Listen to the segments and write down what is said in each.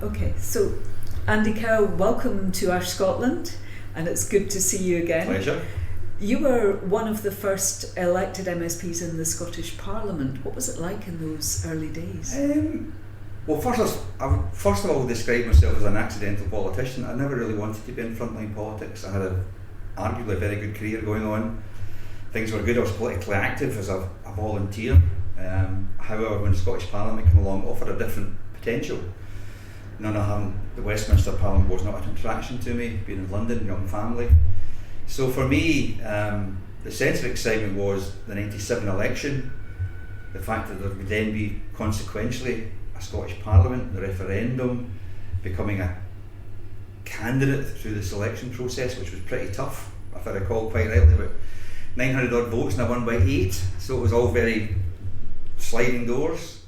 Okay, so Andy Cow, welcome to Arch Scotland, and it's good to see you again. Pleasure. You were one of the first elected MSPs in the Scottish Parliament. What was it like in those early days? Well, first of all, describe myself as an accidental politician. I never really wanted to be in frontline politics. I had arguably a very good career going on. Things were good. I was politically active as a volunteer. However, when the Scottish Parliament came along, it offered a different potential. None of having the Westminster Parliament was not an attraction to me, being in London, young family. So for me, the sense of excitement was the 97 election, the fact that there would then be consequentially a Scottish Parliament, the referendum, becoming a candidate through the selection process, which was pretty tough. If I recall quite rightly, about 900 odd votes and I won by 8, so it was all very sliding doors.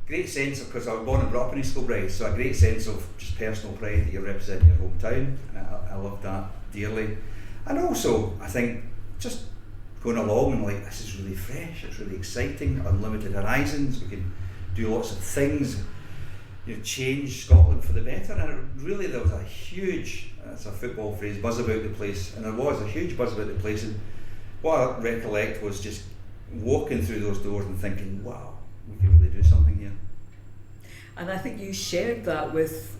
Great sense of, because I was born and brought up in East Kilbride, so a great sense of just personal pride that you're representing your hometown. I loved that dearly. And also, I think, just going along and like, this is really fresh, it's really exciting, unlimited horizons, we can do lots of things, change Scotland for the better. And really there was a huge, that's a football phrase, buzz about the place, and there was a huge buzz about the place. And what I recollect was just walking through those doors and thinking, wow, we can really do something here. And I think you shared that with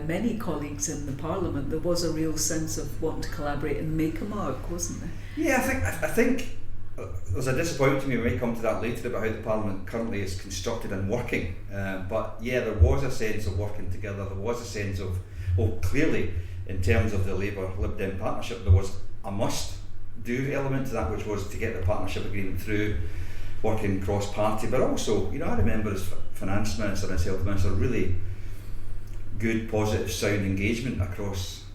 many colleagues in the Parliament. There was a real sense of wanting to collaborate and make a mark, wasn't there? Yeah, I think there's a disappointment to me. We may come to that later about how the Parliament currently is constructed and working. But yeah, there was a sense of working together. There was a sense of, well, clearly in terms of the Labour-Lib Dem partnership, there was a must-do element to that, which was to get the partnership agreement through, working cross-party. But also, I remember as Finance Minister and Health Minister, really good, positive, sound engagement across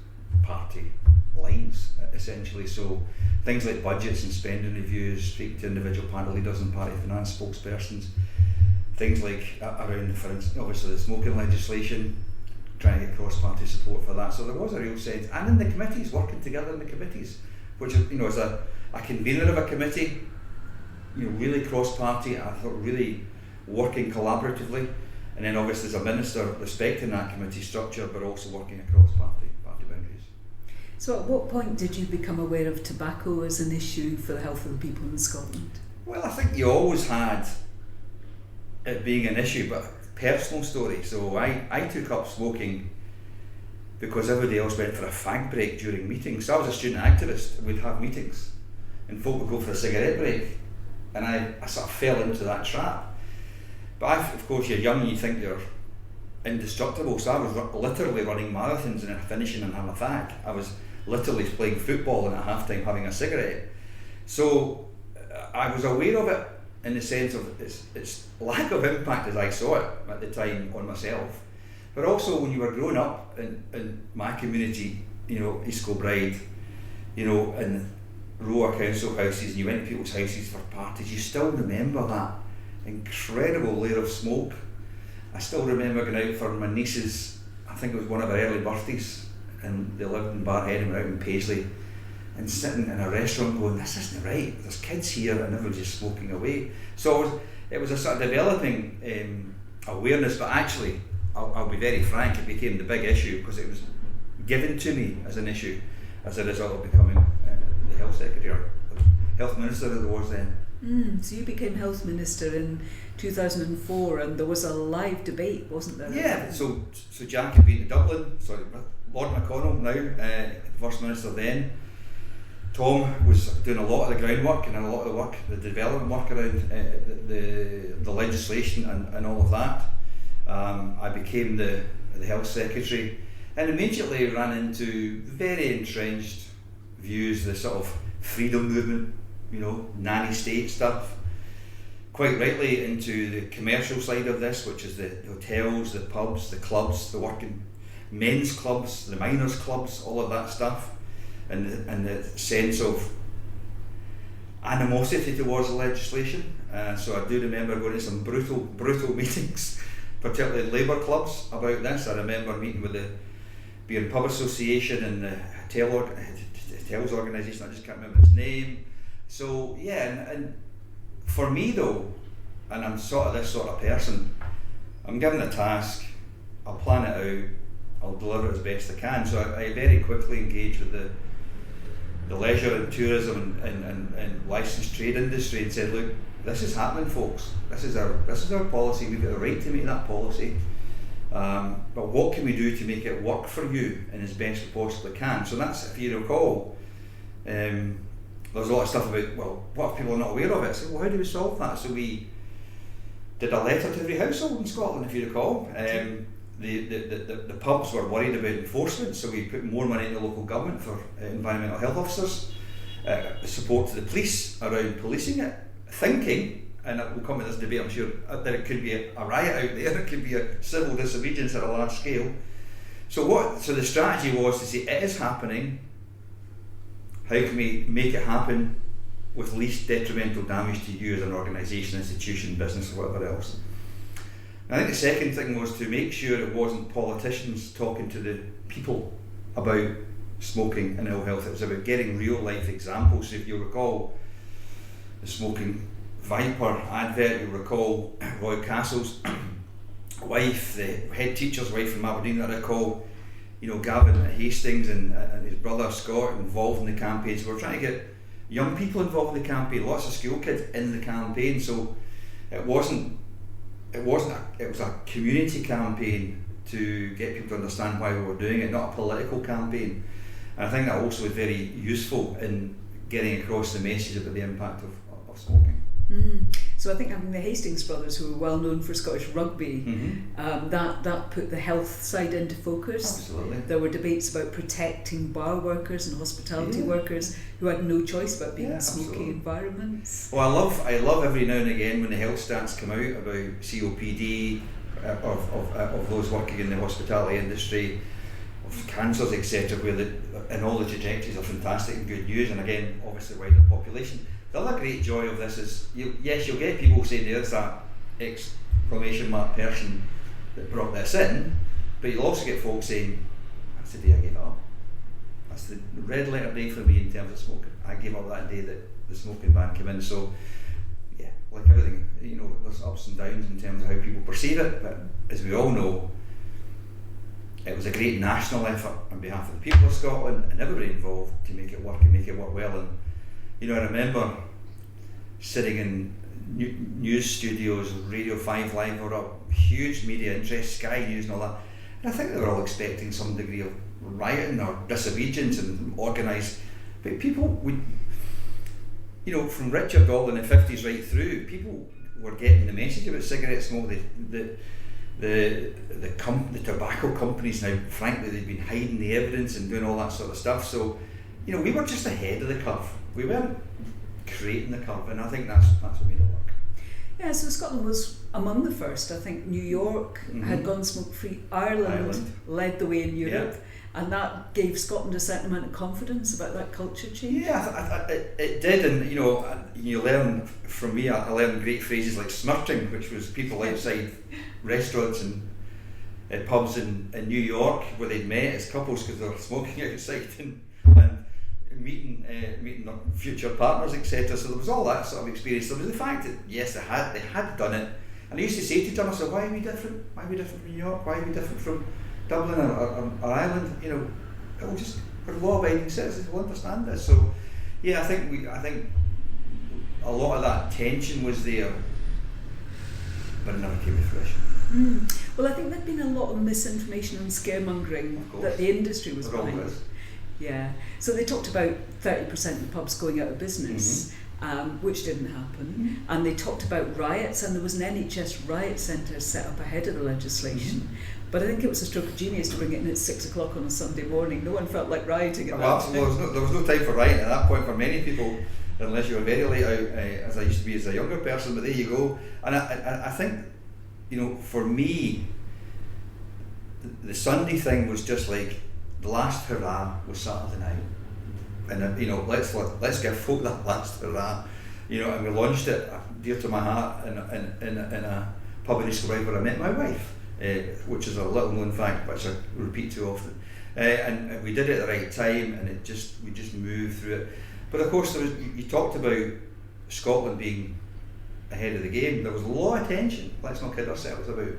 party lines, essentially. So things like budgets and spending reviews, speaking to individual party leaders and party finance spokespersons, things like around, for instance, obviously the smoking legislation, trying to get cross-party support for that. So there was a real sense, and in the committees, working together in the committees, which as a convener of a committee, really cross-party, I thought really working collaboratively, and then obviously as a minister respecting that committee structure but also working across party boundaries. So at what point did you become aware of tobacco as an issue for the health of the people in Scotland? Well, I think you always had it being an issue, but personal story. So I took up smoking because everybody else went for a fag break during meetings. So I was a student activist, we'd have meetings and folk would go for a cigarette break, and I sort of fell into that trap. But of course you're young and you think you're indestructible, so I was literally running marathons and finishing and having a fag. I was literally playing football and at half time having a cigarette. So I was aware of it in the sense of its lack of impact as I saw it at the time on myself. But also when you were growing up in my community, East Kilbride, in Roa council houses, and you went to people's houses for parties, you still remember that incredible layer of smoke. I still remember going out for my niece's, I think it was one of her early birthdays, and they lived in Barhead and we're out in Paisley, and sitting in a restaurant going, this isn't right, there's kids here and everyone's just smoking away. So it was a sort of developing awareness, but actually, I'll be very frank, it became the big issue because it was given to me as an issue as a result of becoming the Health Secretary, or Health Minister as it was then. So you became Health Minister in 2004 and there was a live debate, wasn't there? Yeah, so Jack had been to Dublin, Lord McConnell now, First Minister then. Tom was doing a lot of the groundwork and a lot of the work, the development work around the legislation and all of that. I became the Health Secretary and immediately ran into very entrenched views, the sort of freedom movement, nanny state stuff, quite rightly into the commercial side of this, which is the hotels, the pubs, the clubs, the working men's clubs, the miners clubs, all of that stuff, and the sense of animosity towards the legislation. So I do remember going to some brutal meetings, particularly Labour clubs, about this. I remember meeting with the Beer and Pub Association and the hotels organisation, I just can't remember its name. So yeah, and for me though, and I'm sort of this sort of person, I'm given a task, I'll plan it out, I'll deliver it as best I can. So I very quickly engaged with the leisure and tourism and licensed trade industry and said, look, this is happening, folks. This is our policy. We've got the right to make that policy. But what can we do to make it work for you in as best we possibly can? So that's, if you recall, there's a lot of stuff about, well, what if people are not aware of it? So, well, how do we solve that? So we did a letter to every household in Scotland, if you recall. The pubs were worried about enforcement, so we put more money into local government for environmental health officers, support to the police around policing it, thinking, and we'll come to this debate, I'm sure, that it could be a riot out there, it could be a civil disobedience at a large scale. So the strategy was to say, it is happening, how can we make it happen with least detrimental damage to you as an organisation, institution, business, or whatever else. I think the second thing was to make sure it wasn't politicians talking to the people about smoking and ill health. It was about getting real life examples. So if you recall the Smoking Viper advert, you recall Roy Castle's wife, the head teacher's wife from Aberdeen, I recall, Gavin Hastings and his brother Scott involved in the campaign. So we're trying to get young people involved in the campaign, lots of school kids in the campaign. So it was a community campaign to get people to understand why we were doing it, not a political campaign. And I think that also was very useful in getting across the message about the impact of smoking. So I think having the Hastings brothers, who were well known for Scottish rugby, that put the health side into focus. Absolutely. There were debates about protecting bar workers and hospitality workers who had no choice but being in smoky environments. Well, I love every now and again when the health stats come out about COPD, of those working in the hospitality industry, of cancers, etc., and all the trajectories are fantastic and good news, and again, obviously wider population. The other great joy of this is, you'll get people saying there's that exclamation mark person that brought this in, but you'll also get folks saying, that's the day I gave up. That's the red letter day for me in terms of smoking. I gave up that day that the smoking ban came in. So, yeah, like everything, there's ups and downs in terms of how people perceive it, but as we all know, it was a great national effort on behalf of the people of Scotland and everybody involved to make it work and make it work well. And I remember sitting in news studios, Radio 5 Live were up, huge media interest, Sky News and all that. And I think they were all expecting some degree of rioting or disobedience and organised. But people would, from Richard Gall in the 50s right through, people were getting the message about cigarette smoke. The tobacco companies now, frankly, they've been hiding the evidence and doing all that sort of stuff. So, we were just ahead of the curve. We weren't creating the curve, and I think that's what made it work. Yeah, so Scotland was among the first. I think New York had gone smoke-free. Ireland led the way in Europe, and that gave Scotland a certain amount of confidence about that culture change. Yeah, it did, and you learn from me. I learned great phrases like smirting, which was people outside restaurants and pubs in New York where they'd met as couples because they were smoking outside and meeting their future partners, etc. So there was all that sort of experience. There was the fact that yes, they had done it, and I used to say to each other, so why are we different? Why are we different from New York? Why are we different from Dublin or Ireland? We're law-abiding citizens. We'll understand this. So yeah, I think a lot of that tension was there, but it never came to fruition. Well, I think there'd been a lot of misinformation and scaremongering that the industry was behind. Yeah, so they talked about 30% of pubs going out of business, which didn't happen, and they talked about riots, and there was an NHS riot centre set up ahead of the legislation. But I think it was a stroke of genius to bring it in at 6 o'clock on a Sunday morning. No one felt like rioting at that time. There was no time for rioting at that point for many people, unless you were very late out, as I used to be as a younger person, but there you go. And I think, for me, the Sunday thing was just like, the last hurrah was Saturday night, and let's give folk that last hurrah, and we launched it dear to my heart in a pub in East Kilbride where I met my wife, which is a little known fact which I repeat too often, and we did it at the right time, and we just moved through it. But of course, you talked about Scotland being ahead of the game. There was a lot of tension. Let's not kid ourselves about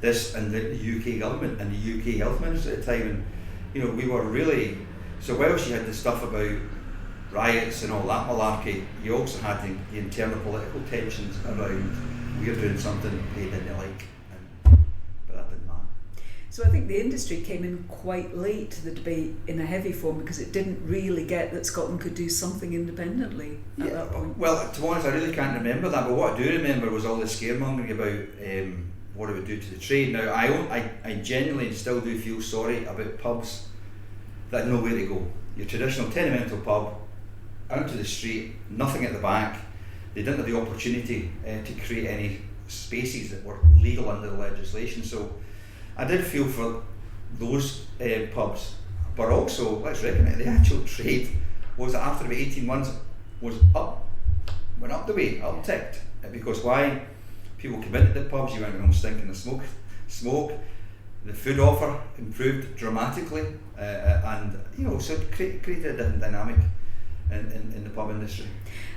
this and the UK government and the UK health minister at the time, and we were really, so whilst you had the stuff about riots and all that malarkey, you also had the internal political tensions around we're doing something they didn't like, but that didn't matter. So I think the industry came in quite late to the debate in a heavy form because it didn't really get that Scotland could do something independently at that point. Well, to be honest, I really can't remember that, but what I do remember was all the scaremongering about what it would do to the trade. Now, I genuinely still do feel sorry about pubs that know where to go. Your traditional tenemental pub, out to the street, nothing at the back. They didn't have the opportunity to create any spaces that were legal under the legislation. So I did feel for those pubs, but also, let's reckon it, the actual trade was, after about 18 months, went up the way, upticked. Because why? People came into the pubs, you went home stinking of smoke. The food offer improved dramatically, and so it created a different dynamic in the pub industry.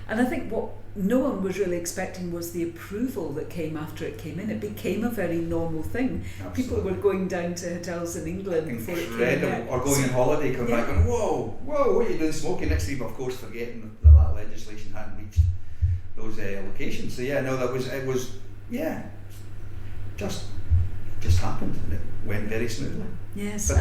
And I think what no one was really expecting was the approval that came after it came in. It became a very normal thing. Absolutely. People were going down to hotels in England before it came out. Or going on holiday, coming back going, whoa, what are you doing smoking next week? Of course, forgetting that legislation hadn't reached those locations. So it was just happened, and it went very smoothly. Yes,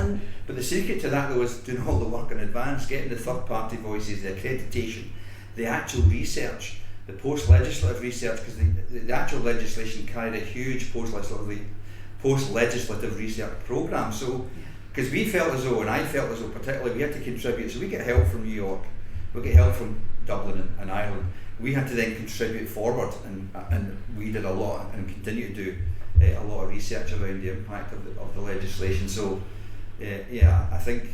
but the secret to that, though, was doing all the work in advance, getting the third-party voices, the accreditation, the actual research, the post-legislative research, because the actual legislation carried a huge post-legislative research programme. So, because we felt as though, and I felt as though particularly, we had to contribute. So we get help from New York, we get help from Dublin and Ireland. We had to then contribute forward, and we did a lot and continue to do a lot of research around the impact of the legislation. So, I think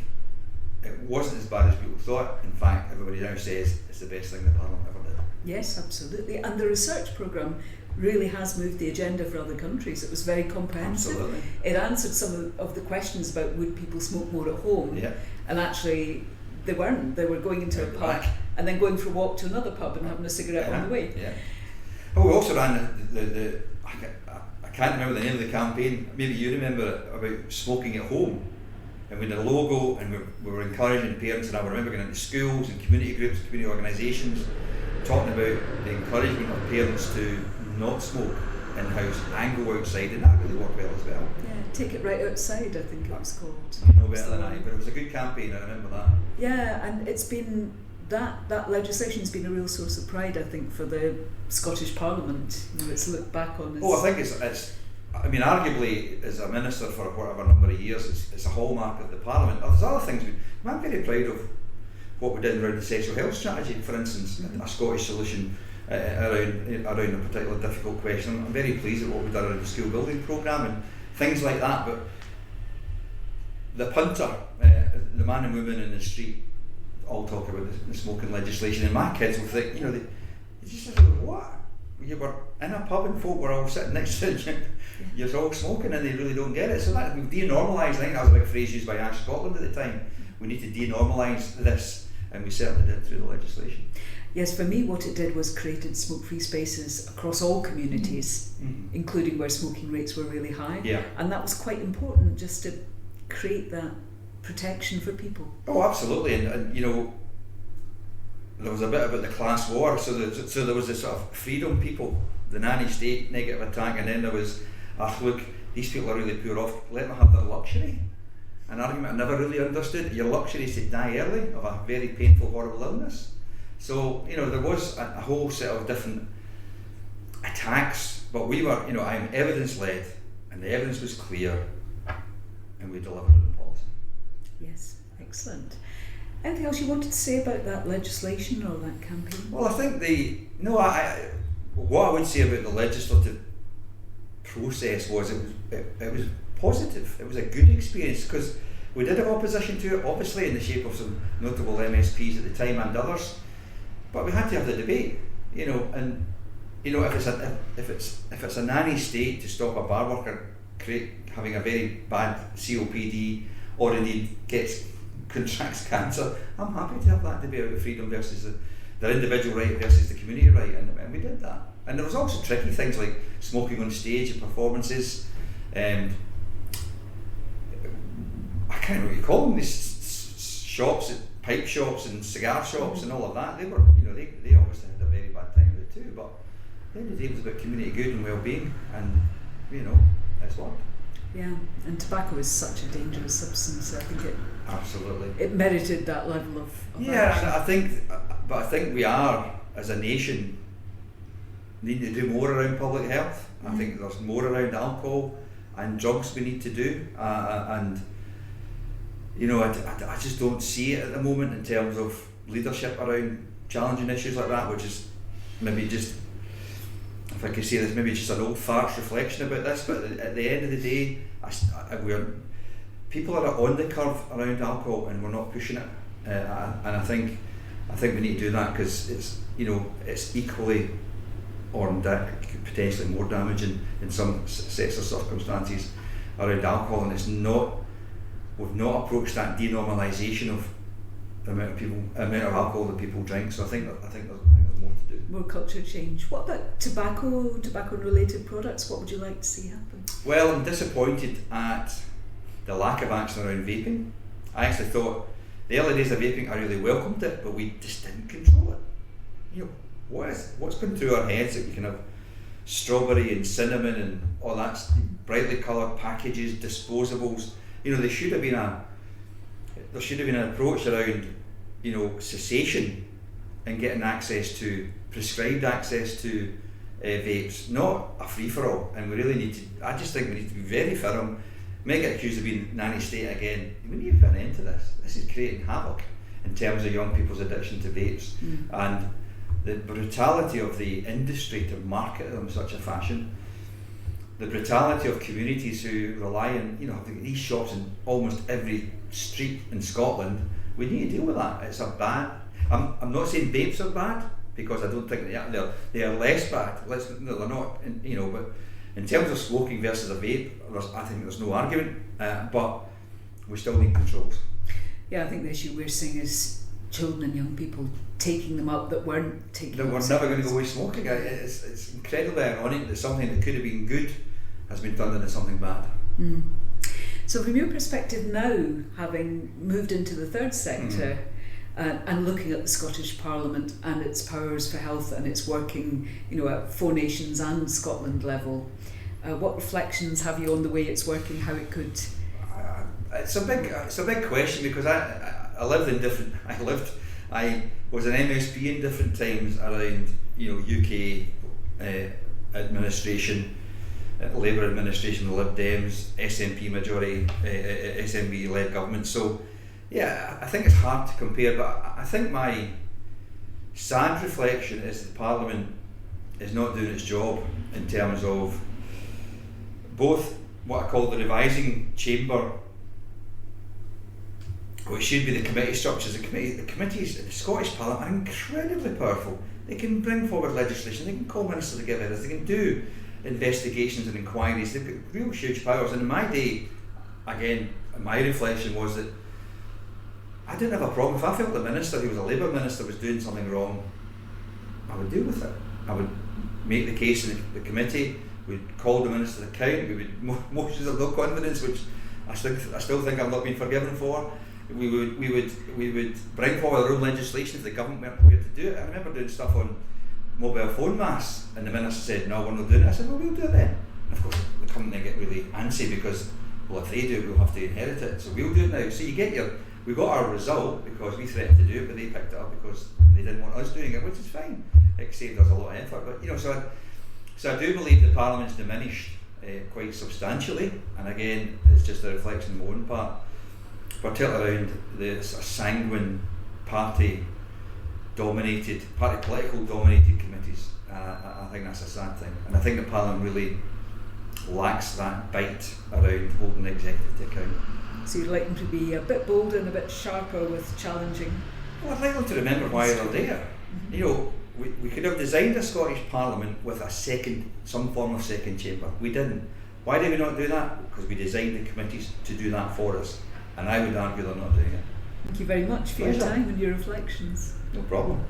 it wasn't as bad as people thought. In fact, everybody now says it's the best thing the Parliament ever did. Yes, absolutely. And the research programme really has moved the agenda for other countries. It was very comprehensive. Absolutely. It answered some of the questions about would people smoke more at home. Yeah. And actually, they weren't. They were going into a pub and then going for a walk to another pub and having a cigarette on the way. Yeah. Well, we also ran the I can't remember the name of the campaign, maybe you remember it, about smoking at home. And we had a logo, and we were encouraging parents, and I remember going into schools and community groups, community organisations, talking about the encouragement of parents to not smoke in-house and go outside, and that really worked well as well. Yeah, Take It Right Outside, I think it was called. No better than I, but it was a good campaign, I remember that. Yeah, and it's been, that legislation's been a real source of pride, I think, for the Scottish Parliament. It's looked back on as... I think it's I mean, arguably, as a minister for whatever number of years, it's a hallmark of the Parliament. There's other things, I'm very proud of what we did around the sexual health strategy, for instance, a Scottish solution around a particular difficult question. I'm very pleased with what we've done around the school building programme and things like that, but the punter, the man and woman in the street, all talk about the smoking legislation, and my kids will think, they just say, what? You were in a pub and folk were all sitting next to you, you're all smoking, and they really don't get it. So that we've denormalised. I think that was a big phrase used by Ash Scotland at the time. We need to denormalise this, and we certainly did through the legislation. Yes, for me what it did was created smoke-free spaces across all communities, including where smoking rates were really high. Yeah. And that was quite important, just to create that protection for people. Oh, absolutely, and there was a bit about the class war, so there was this sort of freedom people, the nanny state negative attack, and then there was, look, these people are really poor off, let them have their luxury. An argument I never really understood, your luxury is to die early of a very painful, horrible illness. So, there was a whole set of different attacks, but we were, I'm evidence-led, and the evidence was clear, and we delivered on the policy. Yes, excellent. Anything else you wanted to say about that legislation or that campaign? Well, I think what I would say about the legislative process was it was positive. It was a good experience because we did have opposition to it, obviously in the shape of some notable MSPs at the time and others, but we had to have the debate, and if it's a nanny state to stop a bar worker having a very bad COPD or indeed contracts cancer, I'm happy to have that debate about freedom versus their individual right versus the community right, and we did that. And there was also tricky things like smoking on stage and performances, I can't know what you call them, these shops, pipe shops and cigar shops and all of that. They were, they obviously had a very bad time with it too, but at the end of the day it was about community good and well-being, and it's worked. Yeah, and tobacco is such a dangerous substance. I think absolutely it merited that level of action. I think we are, as a nation, need to do more around public health. I think there's more around alcohol and drugs we need to do, and I just don't see it at the moment in terms of leadership around challenging issues like that, which is maybe just, if I could say this, maybe just an old farce reflection about this, but at the end of the day, people are on the curve around alcohol and we're not pushing it, and I think we need to do that, because it's equally or potentially more damaging in some sets of circumstances around alcohol, and we've not approached that denormalisation of the amount of alcohol that people drink. So I think there's more to do. More culture change. What about tobacco related products? What would you like to see happen? Well, I'm disappointed at the lack of action around vaping. I actually thought the early days of vaping, I really welcomed it, but we just didn't control it. What's been through our heads that we can have strawberry and cinnamon and all that brightly coloured packages, disposables? There should have been an approach around, cessation and getting prescribed access to vapes, not a free for all. And I just think we need to be very firm. May get accused of being nanny state again. We need to put an end to this. This is creating havoc in terms of young people's addiction to vapes, and the brutality of the industry to market them in such a fashion. The brutality of communities who rely on, these shops in almost every street in Scotland. We need to deal with that. It's a bad. I'm not saying vapes are bad, because I don't think they are less bad. They're not. But in terms of smoking versus a vape, I think there's no argument. But we still need controls. Yeah, I think the issue we're seeing is children and young people taking them up that weren't taking. That we're never going to go away smoking. It's incredibly ironic that something that could have been good has been turned into something bad. So from your perspective now, having moved into the third sector and looking at the Scottish Parliament and its powers for health and its working, at Four Nations and Scotland level, what reflections have you on the way it's working, how it could? It's a big question, because I was an MSP in different times around UK administration, Labour administration, the Lib Dems, SNP majority, SNP-led government. So, yeah, I think it's hard to compare, but I think my sad reflection is that Parliament is not doing its job in terms of both what I call the revising chamber, which should be the committee structures. The committees in the Scottish Parliament are incredibly powerful. They can bring forward legislation, they can call ministers to give evidence, they can do investigations and inquiries. They've got real huge powers. And in my day, again, my reflection was that I didn't have a problem. If I felt the minister, who was a Labour minister, was doing something wrong, I would deal with it. I would make the case in the committee, we'd call the minister to account, we would motions of no confidence, which I still think I've not been forgiven for. We would bring forward our own legislation if the government weren't prepared to do it. I remember doing stuff on mobile phone masts, and the minister said, no, we're not doing it. I said, well, we'll do it then. And of course, the company get really antsy, because, well, if they do it, we'll have to inherit it. So we'll do it now. So we got our result because we threatened to do it, but they picked it up because they didn't want us doing it, which is fine. It saved us a lot of effort. But so I do believe the Parliament's diminished quite substantially, and again, it's just a reflection on my own part, particularly around the sort of sanguine political dominated committees. I think that's a sad thing, and I think the Parliament really lacks that bite around holding the executive to account. So you'd like them to be a bit bolder and a bit sharper with challenging? Well, I'd like them to remember why they're there. We could have designed a Scottish Parliament with some form of second chamber. We didn't. Why did we not do that? Because we designed the committees to do that for us, and I would argue they're not doing it. Thank you very much for your time and your reflections. No problem.